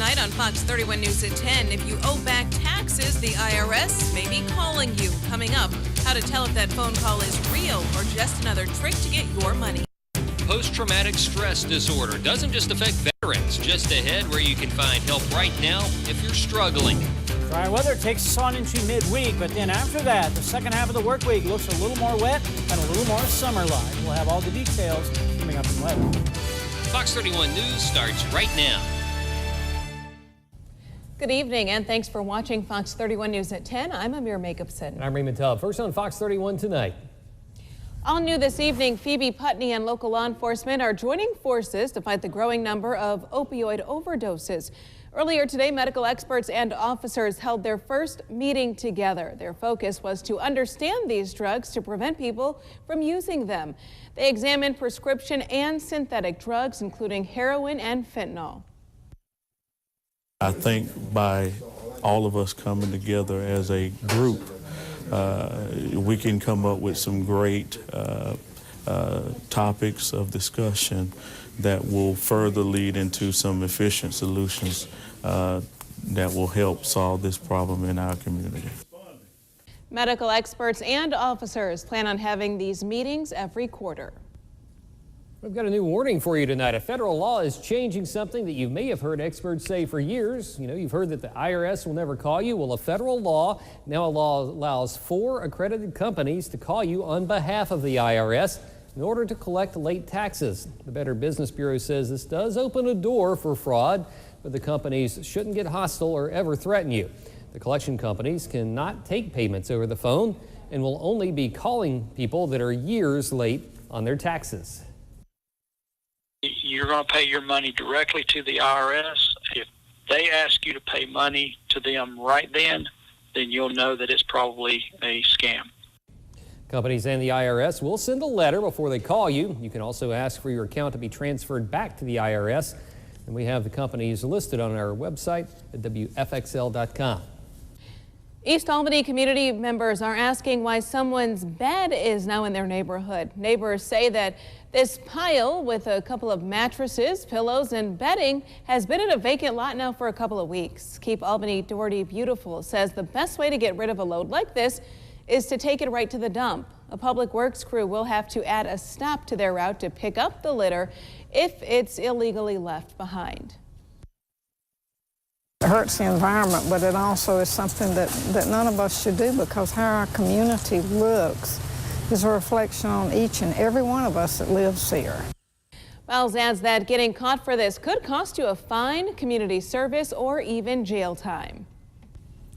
tonight on Fox 31 News at 10. If you owe back taxes, the IRS may be calling you. Coming up, how to tell if that phone call is real or just another trick to get your money. Post-traumatic stress disorder doesn't just affect veterans. Just ahead, where you can find help right now if you're struggling. Dry weather takes us on into midweek, but then after that, the second half of the work week looks a little more wet and a little more summer-like. We'll have all the details coming up in weather. Fox 31 News starts right now. Good evening, and thanks for watching Fox 31 News at 10. I'm Amir Jacobson. And I'm Raymond Tubb. First on Fox 31 tonight. All new this evening, Phoebe Putney and local law enforcement are joining forces to fight the growing number of opioid overdoses. Earlier today, medical experts and officers held their first meeting together. Their focus was to understand these drugs to prevent people from using them. They examined prescription and synthetic drugs, including heroin and fentanyl. I think by all of us coming together as a group, we can come up with some great topics of discussion that will further lead into some efficient solutions that will help solve this problem in our community. Medical experts and officers plan on having these meetings every quarter. We've got a new warning for you tonight. A federal law is changing something that you may have heard experts say for years. You've heard that the IRS will never call you. Well, a federal law now allows 4 accredited companies to call you on behalf of the IRS in order to collect late taxes. The Better Business Bureau says this does open a door for fraud, but the companies shouldn't get hostile or ever threaten you. The collection companies cannot take payments over the phone and will only be calling people that are years late on their taxes. You're going to pay your money directly to the IRS. If they ask you to pay money to them right then you'll know that it's probably a scam. Companies and the IRS will send a letter before they call you. You can also ask for your account to be transferred back to the IRS. And we have the companies listed on our website at WFXL.com. East Albany community members are asking why someone's bed is now in their neighborhood. Neighbors say that this pile with a couple of mattresses, pillows, and bedding has been in a vacant lot now for a couple of weeks. Keep Albany Doherty Beautiful says the best way to get rid of a load like this is to take it right to the dump. A public works crew will have to add a stop to their route to pick up the litter if it's illegally left behind. It hurts the environment, but it also is something that none of us should do, because how our community looks is a reflection on each and every one of us that lives here. Miles adds that getting caught for this could cost you a fine, community service, or even jail time.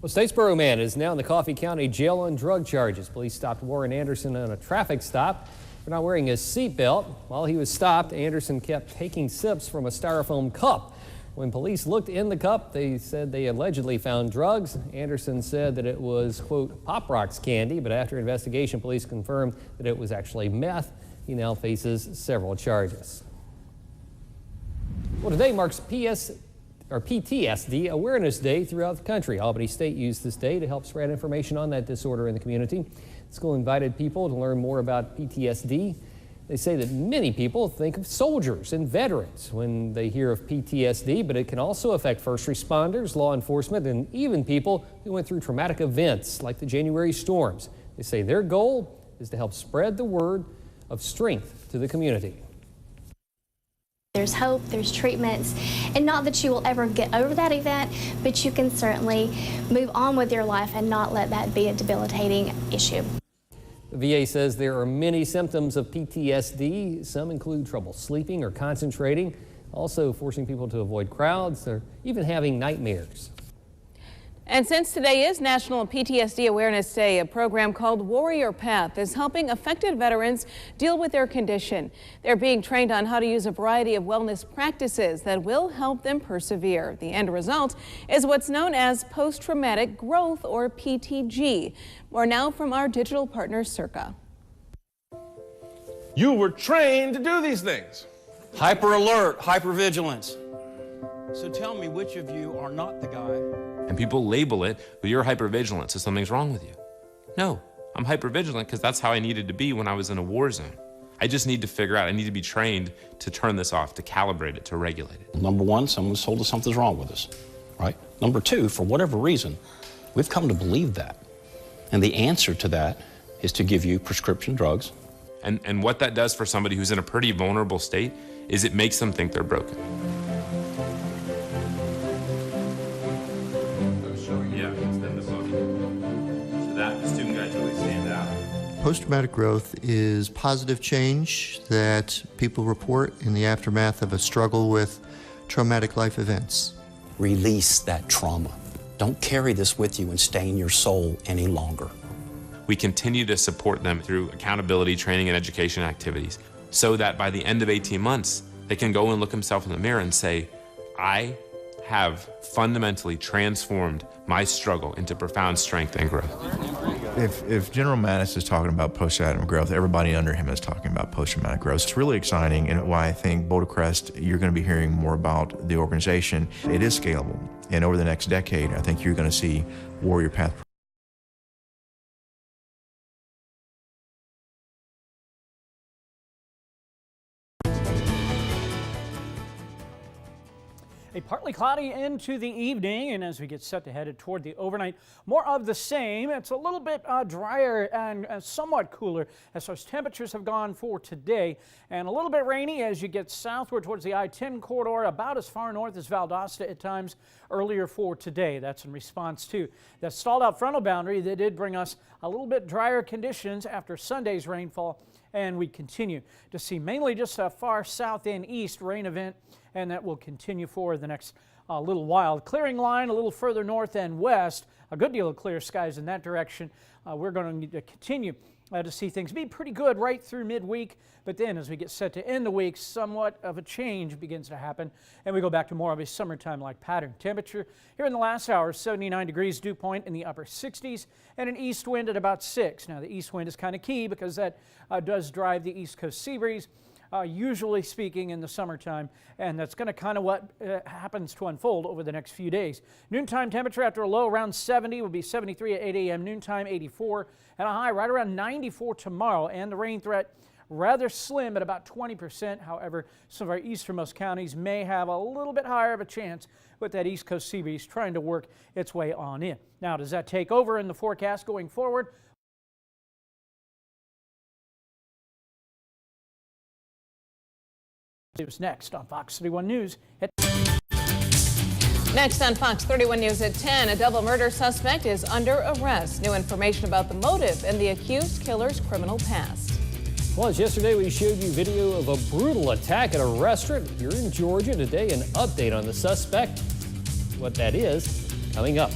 Well, Statesboro man is now in the Coffee County Jail on drug charges. Police stopped Warren Anderson on a traffic stop for not wearing his seatbelt. While he was stopped, Anderson kept taking sips from a styrofoam cup. When police looked in the cup, they said they allegedly found drugs. Anderson said that it was, quote, Pop Rocks candy, but after investigation, police confirmed that it was actually meth. He now faces several charges. Well, today marks PTSD Awareness Day throughout the country. Albany State used this day to help spread information on that disorder in the community. The school invited people to learn more about PTSD. They say that many people think of soldiers and veterans when they hear of PTSD, but it can also affect first responders, law enforcement, and even people who went through traumatic events like the January storms. They say their goal is to help spread the word of strength to the community. There's hope, there's treatments, and not that you will ever get over that event, but you can certainly move on with your life and not let that be a debilitating issue. The VA says there are many symptoms of PTSD. Some include trouble sleeping or concentrating, also forcing people to avoid crowds or even having nightmares. And since today is National PTSD Awareness Day, a program called Warrior Path is helping affected veterans deal with their condition. They're being trained on how to use a variety of wellness practices that will help them persevere. The end result is what's known as post-traumatic growth, or PTG. More now from our digital partner, Circa. You were trained to do these things. Hyper alert, hyper vigilance. So tell me, which of you are not the guy? And people label it, well, you're hypervigilant, so something's wrong with you. No, I'm hypervigilant because that's how I needed to be when I was in a war zone. I just need to figure out, I need to be trained to turn this off, to calibrate it, to regulate it. Number one, someone's told us something's wrong with us, right? Number two, for whatever reason, we've come to believe that. And the answer to that is to give you prescription drugs. And what that does for somebody who's in a pretty vulnerable state is it makes them think they're broken. Post-traumatic growth is positive change that people report in the aftermath of a struggle with traumatic life events. Release that trauma. Don't carry this with you and stain your soul any longer. We continue to support them through accountability, training, and education activities so that by the end of 18 months, they can go and look themselves in the mirror and say, I have fundamentally transformed my struggle into profound strength and growth. If General Mattis is talking about post-traumatic growth, everybody under him is talking about post-traumatic growth. It's really exciting, and why I think Boulder Crest, you're going to be hearing more about the organization. It is scalable, and over the next decade, I think you're going to see Warrior Path. A partly cloudy into the evening, and as we get set to head toward the overnight, more of the same. It's a little bit drier and somewhat cooler as those temperatures have gone for today, and a little bit rainy as you get southward towards the I-10 corridor, about as far north as Valdosta at times earlier for today. That's in response to that stalled out frontal boundary that did bring us a little bit drier conditions after Sunday's rainfall, and we continue to see mainly just a far south and east rain event, and that will continue for the next little while. Clearing line a little further north and west, a good deal of clear skies in that direction. We're going to need to continue to see things be pretty good right through midweek, but then as we get set to end the week, somewhat of a change begins to happen, and we go back to more of a summertime-like pattern. Temperature here in the last hour, 79 degrees, dew point in the upper 60s, and an east wind at about 6. Now, the east wind is kind of key because that does drive the east coast sea breeze. Usually speaking in the summertime, and that's going to kind of what happens to unfold over the next few days. Noontime temperature after a low around 70 will be 73 at 8 a.m. Noontime 84, and a high right around 94 tomorrow, and the rain threat rather slim at about 20%. However, some of our easternmost counties may have a little bit higher of a chance with that east coast sea breeze trying to work its way on in. Now, does that take over in the forecast going forward? It was next on Fox 31 News. Next on Fox 31 News at 10, a double murder suspect is under arrest. New information about the motive and the accused killer's criminal past. Well, as yesterday we showed you video of a brutal attack at a restaurant here in Georgia. Today, an update on the suspect. What that is, coming up.